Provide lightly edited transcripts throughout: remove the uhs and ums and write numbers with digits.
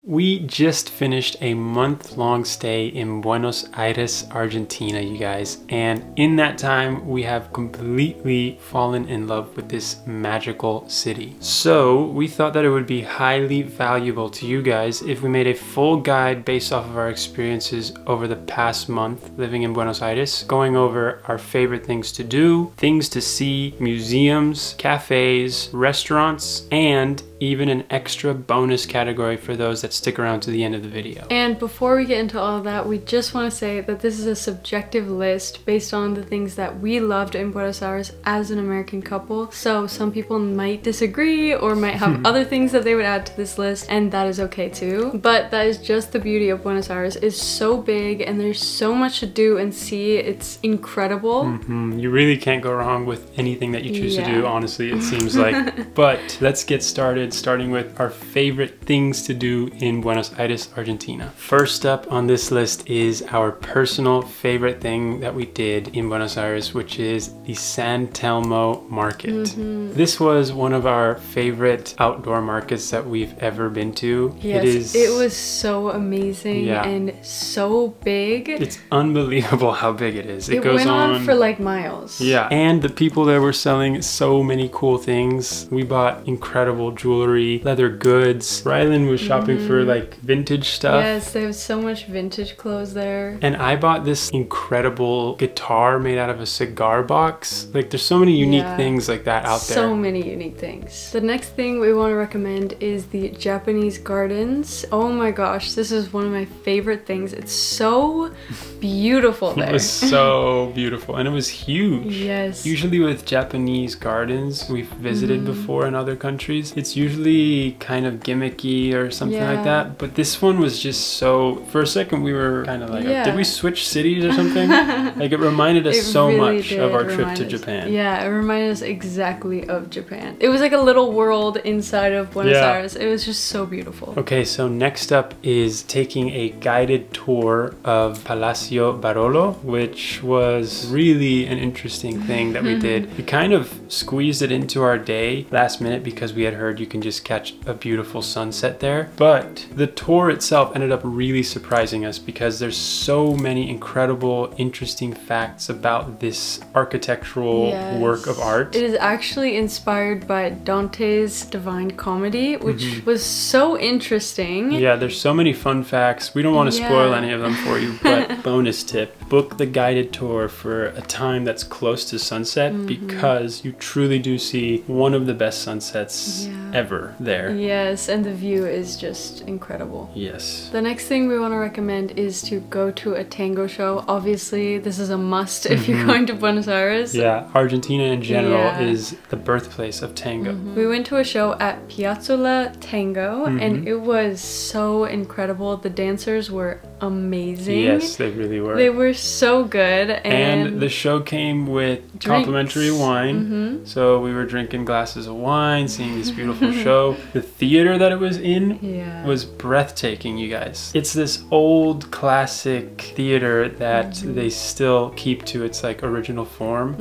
We just finished a month-long stay in Buenos Aires, Argentina, you guys. And in that time, we have completely fallen in love with this magical city. So we thought that it would be highly valuable to you guys if we made a full guide based off of our experiences over the past month living in Buenos Aires, going over our favorite things to do, things to see, museums, cafes, restaurants, and even an extra bonus category for those that stick around to the end of the video. And before we get into all of that, we just want to say that this is a subjective list based on the things that we loved in Buenos Aires as an American couple. So some people might disagree or might have other things that they would add to this list, and that is okay too. But that is just the beauty of Buenos Aires. It's so big and there's so much to do and see. It's incredible. You really can't go wrong with anything that you choose to do, honestly, it seems like. But let's get started, starting with our favorite things to do in Buenos Aires, Argentina. First up on this list is our personal favorite thing that we did in Buenos Aires, which is the San Telmo market. This was one of our favorite outdoor markets that we've ever been to. Yes, it was so amazing and so big. It's unbelievable how big it is. It goes went on for like miles. Yeah, and the people there were selling so many cool things. We bought incredible jewelry, leather goods. Rhylan was shopping for like vintage stuff. Yes, they have so much vintage clothes there. And I bought this incredible guitar made out of a cigar box. Like there's so many unique things like that out there. So many unique things. The next thing we want to recommend is the Japanese gardens. Oh my gosh, this is one of my favorite things. It's so beautiful there. It was so beautiful and it was huge. Yes. Usually with Japanese gardens we've visited before in other countries, it's usually kind of gimmicky or something like that. But this one was just so, for a second we were kind of like, did we switch cities or something? Like it reminded us so much of our trip to Japan. Yeah, it reminded us exactly of Japan. It was like a little world inside of Buenos Aires. It was just so beautiful. Okay, so next up is taking a guided tour of Palacio Barolo, which was really an interesting thing that we did. We kind of squeezed it into our day last minute because we had heard you can just catch a beautiful sunset there. But the tour itself ended up really surprising us because there's so many incredible, interesting facts about this architectural work of art. It is actually inspired by Dante's Divine Comedy, which was so interesting. Yeah, there's so many fun facts. We don't want to spoil any of them for you, but bonus tip, book the guided tour for a time that's close to sunset because you truly do see one of the best sunsets ever there. Yes, and the view is just incredible. Yes. The next thing we want to recommend is to go to a tango show. Obviously, this is a must if you're going to Buenos Aires. Yeah, Argentina in general is the birthplace of tango. We went to a show at Piazzolla Tango and it was so incredible. The dancers were amazing. Yes, they really were. They were so good. And the show came with complimentary wine. So we were drinking glasses of wine, seeing this beautiful show. The theater that it was in was breathtaking, you guys. It's this old classic theater that they still keep to its like original form.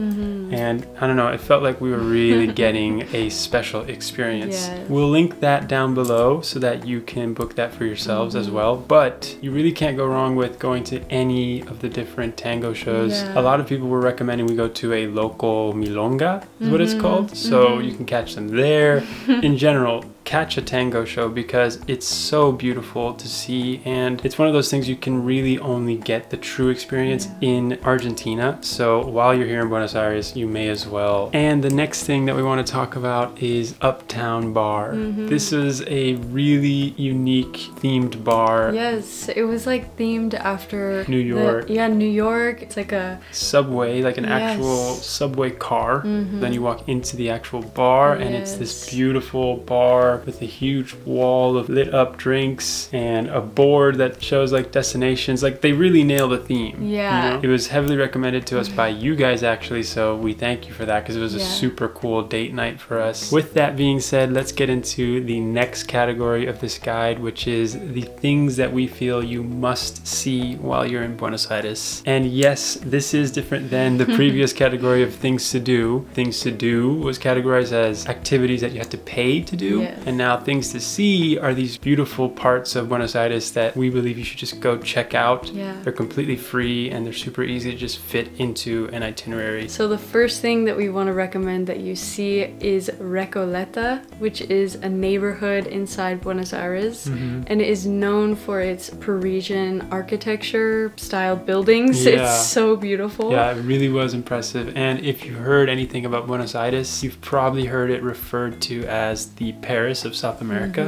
And I don't know, it felt like we were really getting a special experience. We'll link that down below so that you can book that for yourselves as well. But you really can't go wrong with going to any of the different tango shows. A lot of people were recommending we go to a local milonga, is what it's called. So you can catch them there. In general, catch a tango show because it's so beautiful to see, and it's one of those things you can really only get the true experience in Argentina. So while you're here in Buenos Aires, you may as well. And the next thing that we want to talk about is Uptown Bar. This is a really unique themed bar. Yes, it was like themed after New York. New York. It's like a subway, like an actual subway car. Then you walk into the actual bar and it's this beautiful bar with a huge wall of lit up drinks and a board that shows like destinations. Like they really nail the theme. You know? It was heavily recommended to us by you guys actually, so we thank you for that because it was a super cool date night for us. With that being said, let's get into the next category of this guide, which is the things that we feel you must see while you're in Buenos Aires. And yes, this is different than the previous category of things to do. Things to do was categorized as activities that you have to pay to do. And now things to see are these beautiful parts of Buenos Aires that we believe you should just go check out. Yeah. They're completely free and they're super easy to just fit into an itinerary. So the first thing that we want to recommend that you see is Recoleta, which is a neighborhood inside Buenos Aires, and it is known for its Parisian architecture style buildings. Yeah. It's so beautiful. Yeah, it really was impressive. And if you heard anything about Buenos Aires, you've probably heard it referred to as the Paris of South America.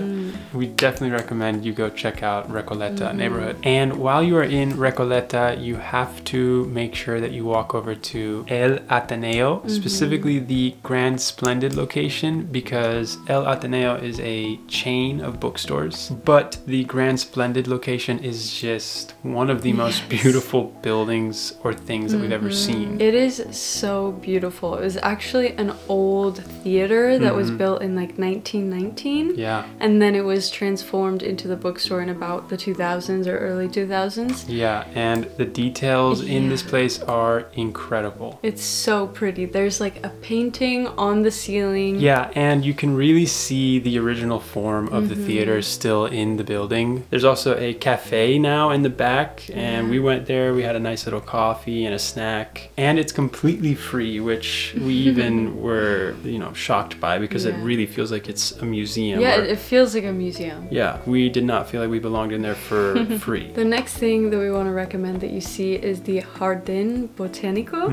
We definitely recommend you go check out Recoleta neighborhood. And while you are in Recoleta, you have to make sure that you walk over to El Ateneo, specifically the Grand Splendid location, because El Ateneo is a chain of bookstores, but the Grand Splendid location is just one of the most beautiful buildings or things that we've ever seen. It is so beautiful. It was actually an old theater that was built in like 1919. Yeah. And then it was transformed into the bookstore in about the 2000s or early 2000s. Yeah, and the details in this place are incredible. It's so pretty. There's like a painting on the ceiling. Yeah, and you can really see the original form of the theater still in the building. There's also a cafe now in the back, and we went there. We had a nice little coffee and a snack, and it's completely free, which we even were, you know, shocked by, because it really feels like it's a museum. Yeah, it feels like a museum. Yeah, we did not feel like we belonged in there for free. The next thing that we want to recommend that you see is the Jardín Botánico.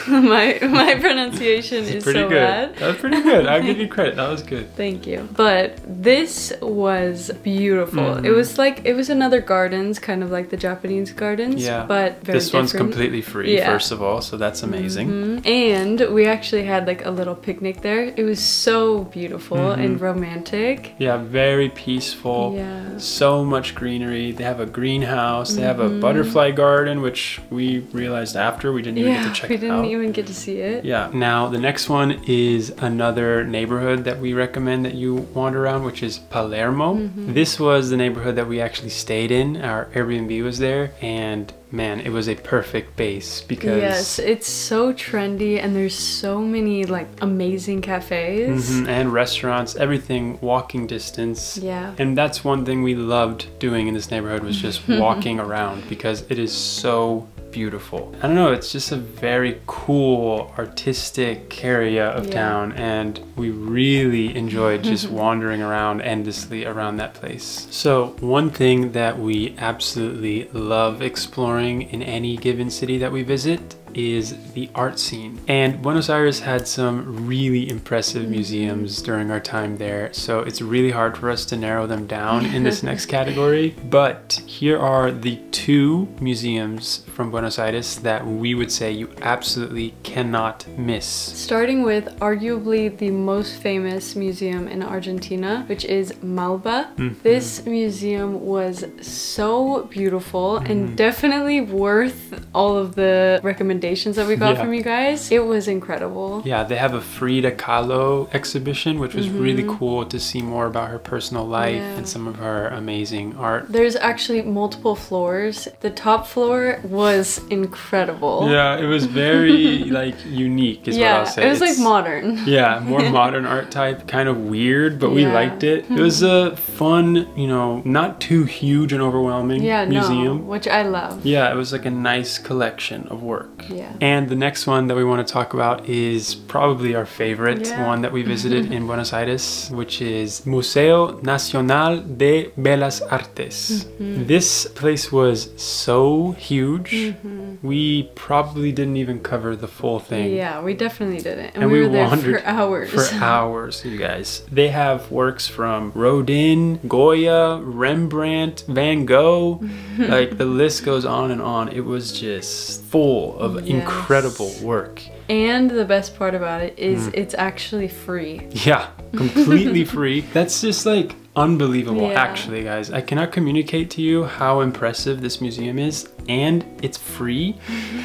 My pronunciation is pretty so good. bad. That was pretty good. I'll give you credit. That was good. Thank you. But this was beautiful. It was another gardens, kind of like the Japanese gardens, but very this one's different. completely free, first of all, so that's amazing. And we actually had like a little picnic there. It was so beautiful and romantic. Yeah, very peaceful. Yeah. So much greenery. They have a greenhouse. They have a butterfly garden, which we realized after. We didn't even get to check it out. We didn't even get to see it. Yeah. Now, the next one is another neighborhood that we recommend that you wander around, which is Palermo. This was the neighborhood that we actually stayed in. Our Airbnb was there, and man, it was a perfect base because... Yes, it's so trendy and there's so many like amazing cafes. And restaurants, everything walking distance. Yeah. And that's one thing we loved doing in this neighborhood, was just walking around, because it is so beautiful. I don't know, it's just a very cool artistic area of town, and we really enjoyed just wandering around endlessly around that place. So one thing that we absolutely love exploring in any given city that we visit is the art scene. And Buenos Aires had some really impressive museums during our time there, so it's really hard for us to narrow them down in this next category. But here are the two museums from Buenos Aires that we would say you absolutely cannot miss. Starting with arguably the most famous museum in Argentina, which is Malba. This museum was so beautiful and definitely worth all of the recommendations that we got from you guys. It was incredible. Yeah, they have a Frida Kahlo exhibition, which was really cool to see more about her personal life and some of her amazing art. There's actually multiple floors. The top floor was incredible. Yeah, it was very like unique is what I'll say. It was like modern. Yeah, more modern art type, kind of weird, but we liked it. It was a fun, you know, not too huge and overwhelming museum. Which I love. Yeah, it was like a nice collection of work. Yeah. And the next one that we want to talk about is probably our favorite one that we visited in Buenos Aires, which is Museo Nacional de Bellas Artes. This place was so huge. We probably didn't even cover the full thing. Yeah, we definitely didn't. And we were there for hours. For hours, you guys. They have works from Rodin, Goya, Rembrandt, Van Gogh. Like, the list goes on and on. It was just full of incredible work. And the best part about it is it's actually free. Yeah, completely free. That's just like unbelievable, actually, guys. I cannot communicate to you how impressive this museum is, and it's free.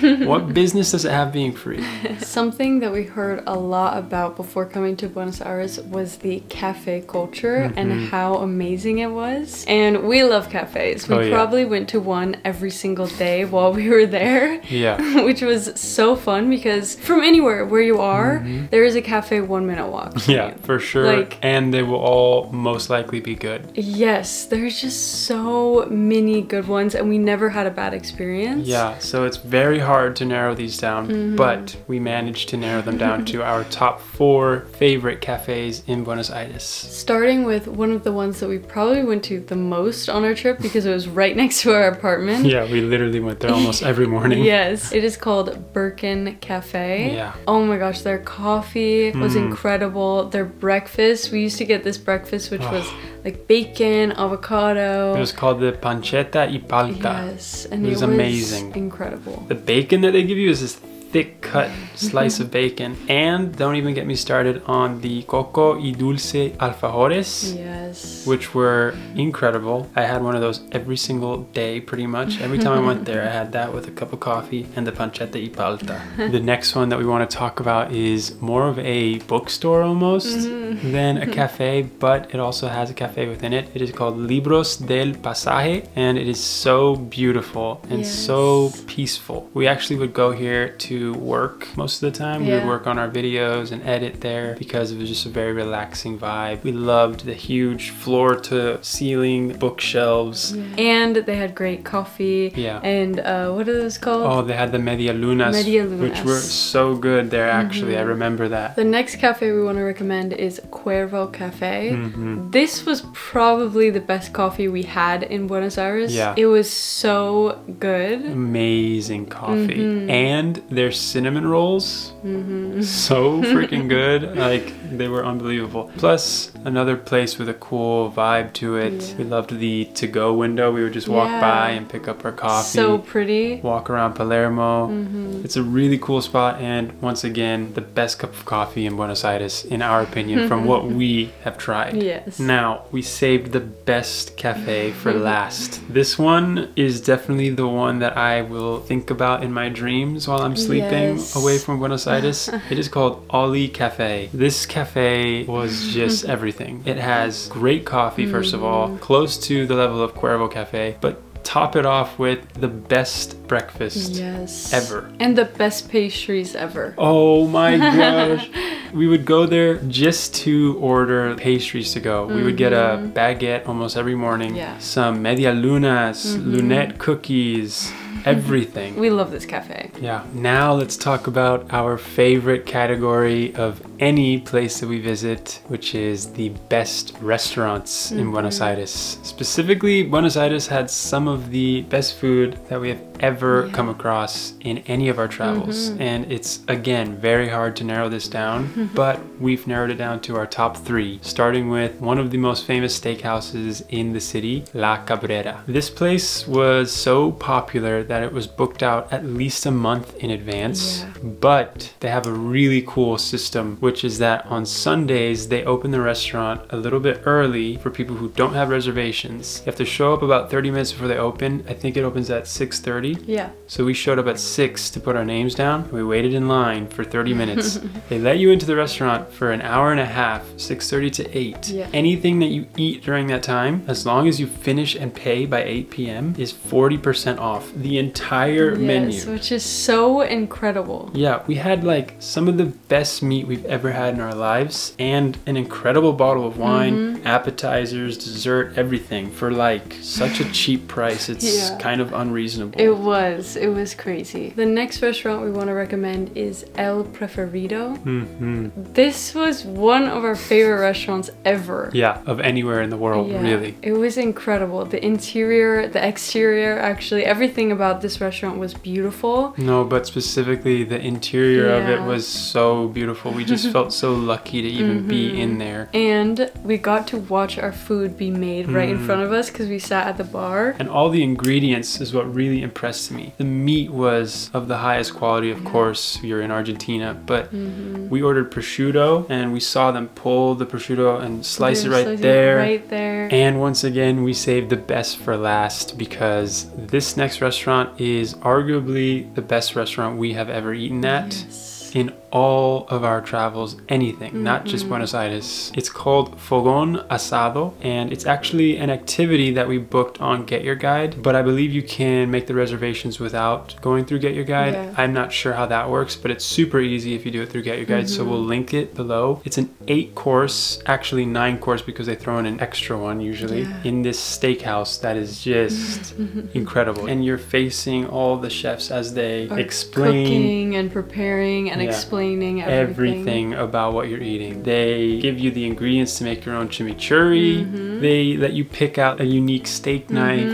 What business does it have being free? Something that we heard a lot about before coming to Buenos Aires was the cafe culture and how amazing it was. And we love cafes. We probably went to one every single day while we were there. Yeah. Which was so fun because from anywhere where you are, there is a cafe 1 minute walk. Yeah, for sure. Like, and they will all most likely be good. Yes, there's just so many good ones and we never had a bad experience. Yeah, so it's very hard to narrow these down, but we managed to narrow them down to our top 4 favorite cafes in Buenos Aires. Starting with one of the ones that we probably went to the most on our trip because it was right next to our apartment. Yeah, we literally went there almost every morning. Yes, it is called Birkin Cafe. Yeah. Oh my gosh, their coffee was incredible. Their breakfast, we used to get this breakfast which was like bacon, avocado. It was called the pancetta y palta. Yes, and it was amazing. Incredible. The bacon that they give you is this thick cut slice of bacon. And don't even get me started on the coco y dulce alfajores. Yes. Which were incredible. I had one of those every single day pretty much. Every time I went there I had that with a cup of coffee and the pancetta y palta. The next one that we want to talk about is more of a bookstore almost than a cafe, but it also has a cafe within it. It is called Libros del Pasaje and it is so beautiful and so peaceful. We actually would go here to work most of the time. We would work on our videos and edit there because it was just a very relaxing vibe. We loved the huge floor to ceiling bookshelves. And they had great coffee. Yeah. And what are those called? Oh, they had the media lunas, which were so good there actually. I remember that. The next cafe we want to recommend is Cuervo Cafe. This was probably the best coffee we had in Buenos Aires. Yeah. It was so good. Amazing coffee. And their cinnamon rolls, so freaking good. Like, they were unbelievable. Plus another place with a cool vibe to it. We loved the to-go window. We would just walk by and pick up our coffee. So pretty. Walk around Palermo. It's a really cool spot, and once again, the best cup of coffee in Buenos Aires, in our opinion, from what we have tried. Yes. Now, we saved the best cafe for last. This one is definitely the one that I will think about in my dreams while I'm sleeping away from Buenos Aires. It is called Oli Cafe. This cafe was just everything. It has great coffee, first of all, close to the level of Cuervo Cafe, but top it off with the best breakfast ever. And the best pastries ever. Oh my gosh. We would go there just to order pastries to go. We would get a baguette almost every morning, some media lunas, lunette cookies, everything. We love this cafe. Yeah. Now let's talk about our favorite category of any place that we visit, which is the best restaurants in Buenos Aires. Specifically, Buenos Aires had some of the best food that we have ever come across in any of our travels. And it's, again, very hard to narrow this down, but we've narrowed it down to our top 3, starting with one of the most famous steakhouses in the city, La Cabrera. This place was so popular that it was booked out at least a month in advance, but they have a really cool system, which is that on Sundays, they open the restaurant a little bit early for people who don't have reservations. You have to show up about 30 minutes before they open. I think it opens at 6:30. Yeah. So we showed up at 6 to put our names down. We waited in line for 30 minutes. They let you into the restaurant for an hour and a half, 6:30 to 8. Yeah. Anything that you eat during that time, as long as you finish and pay by 8 p.m., is 40% off the entire menu. Which is so incredible. Yeah, we had like some of the best meat we've ever had in our lives and an incredible bottle of wine, appetizers, dessert, everything for like such a cheap price. It's kind of unreasonable. It was crazy. The next restaurant we want to recommend is El Preferido. This was one of our favorite restaurants ever. Yeah, of anywhere in the world, really. It was incredible. The interior, the exterior, actually everything about this restaurant was beautiful. No, but specifically the interior of it was so beautiful. We just felt so lucky to even be in there. And we got to watch our food be made right in front of us because we sat at the bar. And all the ingredients is what really impressed me. The meat was of the highest quality, of course. You're in Argentina, but we ordered prosciutto and we saw them pull the prosciutto and slice it right there. Right there. And once again, we saved the best for last because this next restaurant restaurant is arguably the best restaurant we have ever eaten at. In all of our travels, anything, not just Buenos Aires. It's called Fogón Asado, and it's actually an activity that we booked on Get Your Guide, but I believe you can make the reservations without going through Get Your Guide. Yeah. I'm not sure how that works, but it's super easy if you do it through Get Your Guide, so we'll link it below. It's an 8-course, actually 9-course because they throw in an extra one usually, in this steakhouse that is just incredible. And you're facing all the chefs as they explain, cooking and preparing and explaining everything about what you're eating. They give you the ingredients to make your own chimichurri. They let you pick out a unique steak knife.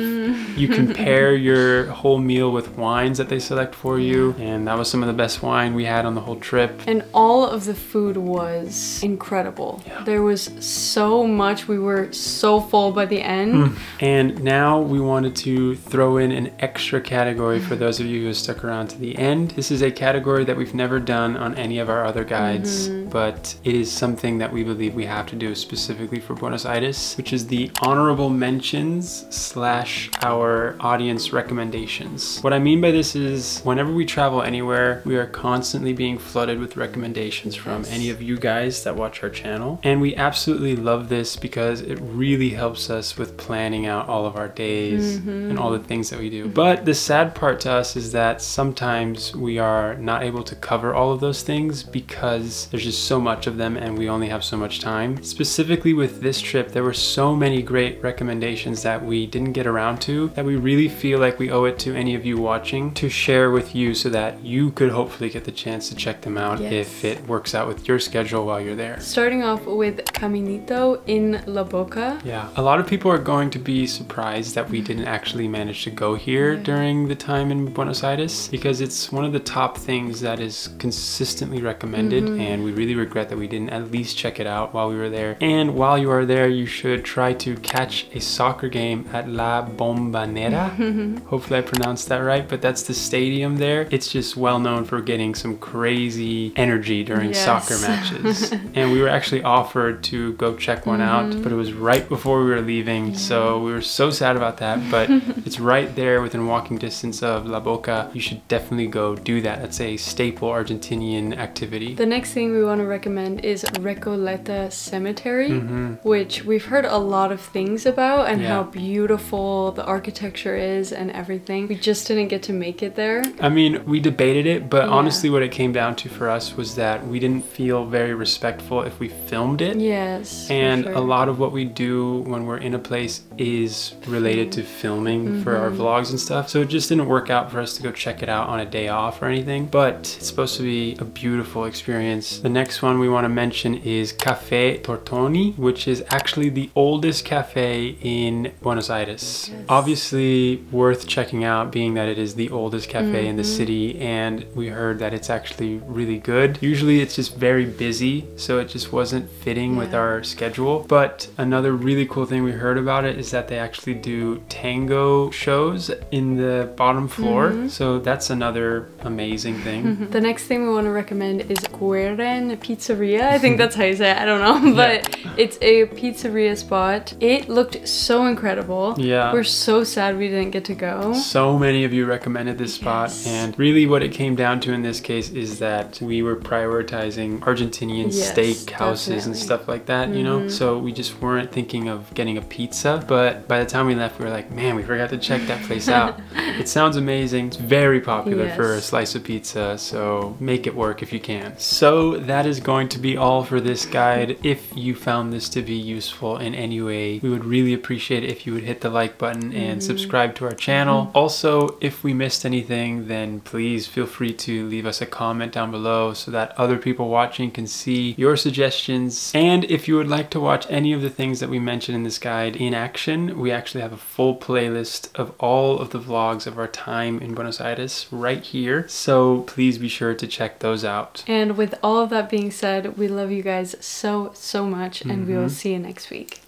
You compare your whole meal with wines that they select for you, and that was some of the best wine we had on the whole trip. And all of the food was incredible. There was so much. We were so full by the end. And now we wanted to throw in an extra category for those of you who have stuck around to the end. This is a category that we've never done on any of our other guides, but it is something that we believe we have to do specifically for Buenos Aires, which is the honorable mentions / our audience recommendations. What I mean by this is whenever we travel anywhere, we are constantly being flooded with recommendations from any of you guys that watch our channel, and we absolutely love this because it really helps us with planning out all of our days and all the things that we do. But the sad part to us is that sometimes we are not able to cover all of those things because there's just so much of them and we only have so much time. Specifically with this trip, there were so many great recommendations that we didn't get around to that we really feel like we owe it to any of you watching to share with you so that you could hopefully get the chance to check them out if it works out with your schedule while you're there. Starting off with Caminito in La Boca. Yeah, a lot of people are going to be surprised that we didn't actually manage to go here during the time in Buenos Aires, because it's one of the top things that is consistently recommended, and we really regret that we didn't at least check it out while we were there. And while you are there, you should try to catch a soccer game at La Bombonera. Hopefully I pronounced that right, but that's the stadium there. It's just well known for getting some crazy energy during soccer matches. And we were actually offered to go check one out, but it was right before we were leaving, so we were so sad about that. But it's right there within walking distance of La Boca. You should definitely go do that. That's a staple Argentinian activity. The next thing we want to recommend is Recoleta Cemetary, which we've heard a lot of things about and how beautiful the architecture is and everything. We just didn't get to make it there. I mean, we debated it, but honestly what it came down to for us was that we didn't feel very respectful if we filmed it. Yes. And a lot of what we do when we're in a place is related to filming for our vlogs and stuff. So it just didn't work out for us to go check it out on a day off or anything, but it's supposed to be a beautiful experience. The next one we want to mention is Café Tortoni, which is actually the oldest cafe in Buenos Aires. Obviously worth checking out, being that it is the oldest cafe in the city, and we heard that it's actually really good. Usually it's just very busy, so it just wasn't fitting with our schedule. But another really cool thing we heard about it is that they actually do tango shows in the bottom floor, so that's another amazing thing. The next thing we want to recommend is Gueren Pizzeria. I think that's how you say it, I don't know, but it's a pizzeria spot. It looked so incredible. We're so sad we didn't get to go. So many of you recommended this spot, and really what it came down to in this case is that we were prioritizing Argentinian steak houses and stuff like that, you know, so we just weren't thinking of getting a pizza. But by the time we left, we were like, man, we forgot to check that place out. It sounds amazing. It's very popular for a slice of pizza, so make it work if you can. So that is going to be all for this guide. If you found this to be useful in any way, we would really appreciate it if you would hit the like button and subscribe to our channel. Also, if we missed anything, then please feel free to leave us a comment down below so that other people watching can see your suggestions. And if you would like to watch any of the things that we mentioned in this guide in action, we actually have a full playlist of all of the vlogs of our time in Buenos Aires right here, so please be sure to check those out. And with all of that being said, we love you guys so much, and we will see you next week.